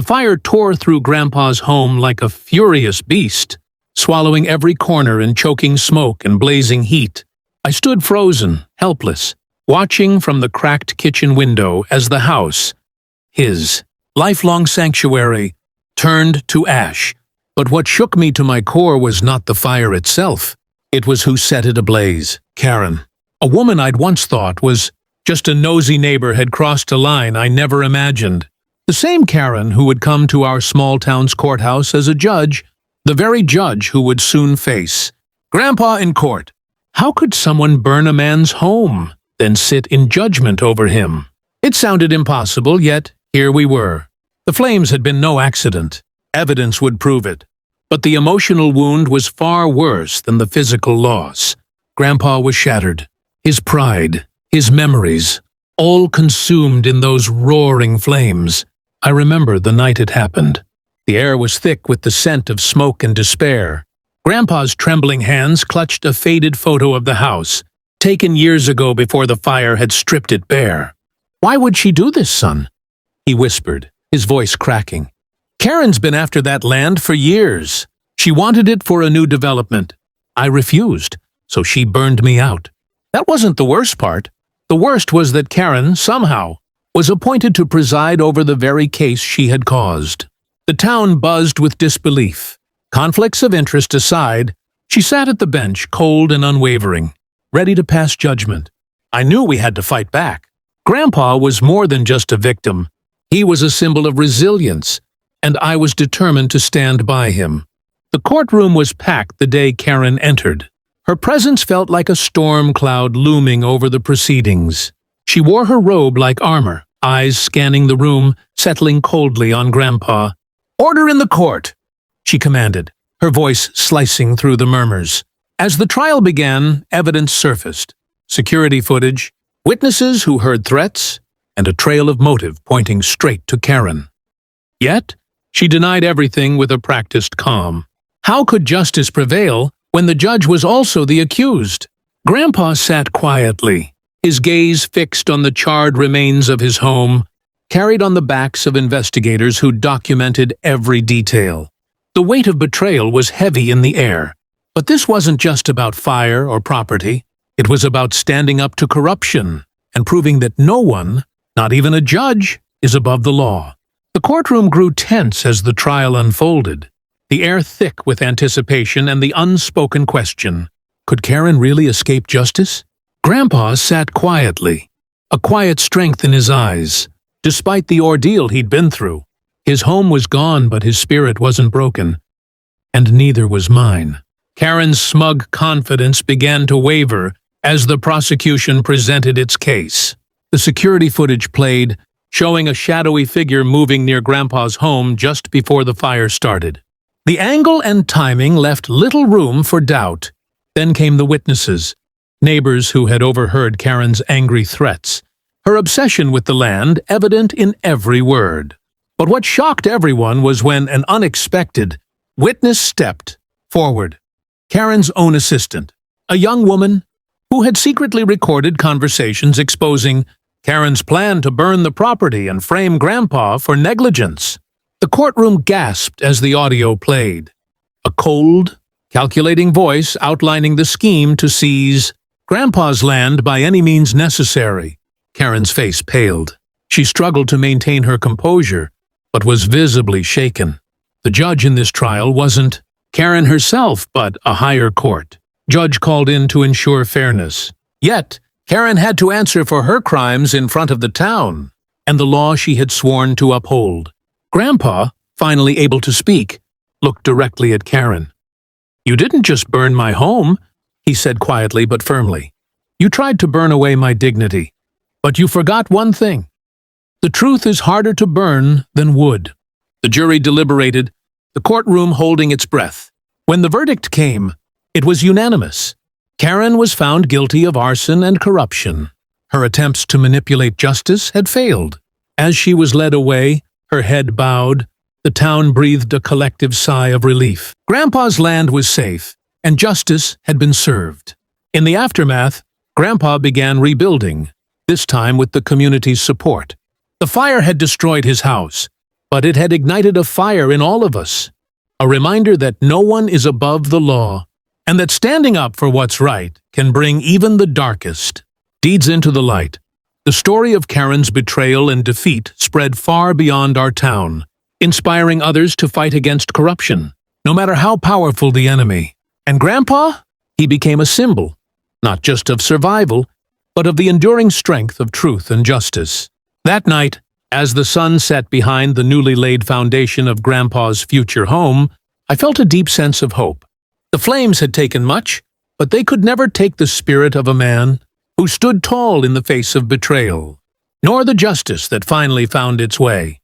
The fire tore through Grandpa's home like a furious beast, swallowing every corner in choking smoke and blazing heat. I stood frozen, helpless, watching from the cracked kitchen window as the house, his lifelong sanctuary, turned to ash. But what shook me to my core was not the fire itself. It was who set it ablaze. Karen. A woman I'd once thought was just a nosy neighbor had crossed a line I never imagined. The same Karen who would come to our small town's courthouse as a judge, the very judge who would soon face Grandpa in court. How could someone burn a man's home, then sit in judgment over him? It sounded impossible, yet here we were. The flames had been no accident. Evidence would prove it. But the emotional wound was far worse than the physical loss. Grandpa was shattered. His pride, his memories, all consumed in those roaring flames. I remember the night it happened. The air was thick with the scent of smoke and despair. Grandpa's trembling hands clutched a faded photo of the house, taken years ago before the fire had stripped it bare. "Why would she do this, son?" he whispered, his voice cracking. "Karen's been after that land for years. She wanted it for a new development. I refused, so she burned me out." That wasn't the worst part. The worst was that Karen, somehow, was appointed to preside over the very case she had caused. The town buzzed with disbelief. Conflicts of interest aside, she sat at the bench, cold and unwavering, ready to pass judgment. I knew we had to fight back. Grandpa was more than just a victim. He was a symbol of resilience, and I was determined to stand by him. The courtroom was packed the day Karen entered. Her presence felt like a storm cloud looming over the proceedings. She wore her robe like armor, eyes scanning the room, settling coldly on Grandpa. "Order in the court," she commanded, her voice slicing through the murmurs. As the trial began, evidence surfaced. Security footage, witnesses who heard threats, and a trail of motive pointing straight to Karen. Yet, she denied everything with a practiced calm. How could justice prevail when the judge was also the accused? Grandpa sat quietly, his gaze fixed on the charred remains of his home, carried on the backs of investigators who documented every detail. The weight of betrayal was heavy in the air. But this wasn't just about fire or property. It was about standing up to corruption and proving that no one, not even a judge, is above the law. The courtroom grew tense as the trial unfolded, the air thick with anticipation and the unspoken question: could Karen really escape justice? Grandpa sat quietly, a quiet strength in his eyes. Despite the ordeal he'd been through, his home was gone, but his spirit wasn't broken. And neither was mine. Karen's smug confidence began to waver as the prosecution presented its case. The security footage played, showing a shadowy figure moving near Grandpa's home just before the fire started. The angle and timing left little room for doubt. Then came the witnesses, neighbors who had overheard Karen's angry threats, her obsession with the land evident in every word. But what shocked everyone was when an unexpected witness stepped forward. Karen's own assistant, a young woman who had secretly recorded conversations exposing Karen's plan to burn the property and frame Grandpa for negligence. The courtroom gasped as the audio played. A cold, calculating voice outlining the scheme to seize Grandpa's land by any means necessary. Karen's face paled. She struggled to maintain her composure, but was visibly shaken. The judge in this trial wasn't Karen herself, but a higher court. Judge called in to ensure fairness. Yet, Karen had to answer for her crimes in front of the town, and the law she had sworn to uphold. Grandpa, finally able to speak, looked directly at Karen. "You didn't just burn my home," he said quietly but firmly. "You tried to burn away my dignity. But you forgot one thing. The truth is harder to burn than wood." The jury deliberated, the courtroom holding its breath. When the verdict came, it was unanimous. Karen was found guilty of arson and corruption. Her attempts to manipulate justice had failed. As she was led away, her head bowed, the town breathed a collective sigh of relief. Grandpa's land was safe, and justice had been served. In the aftermath, Grandpa began rebuilding, this time with the community's support. The fire had destroyed his house, but it had ignited a fire in all of us. A reminder that no one is above the law, and that standing up for what's right can bring even the darkest deeds into the light. The story of Karen's betrayal and defeat spread far beyond our town, inspiring others to fight against corruption, no matter how powerful the enemy. And Grandpa? He became a symbol, not just of survival, but of the enduring strength of truth and justice. That night, as the sun set behind the newly laid foundation of Grandpa's future home, I felt a deep sense of hope. The flames had taken much, but they could never take the spirit of a man who stood tall in the face of betrayal, nor the justice that finally found its way.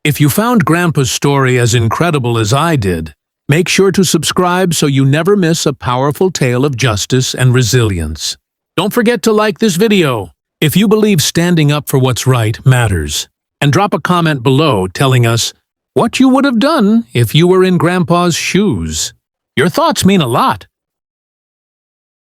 If you found Grandpa's story as incredible as I did, make sure to subscribe so you never miss a powerful tale of justice and resilience. Don't forget to like this video if you believe standing up for what's right matters, and drop a comment below telling us what you would have done if you were in Grandpa's shoes. Your thoughts mean a lot.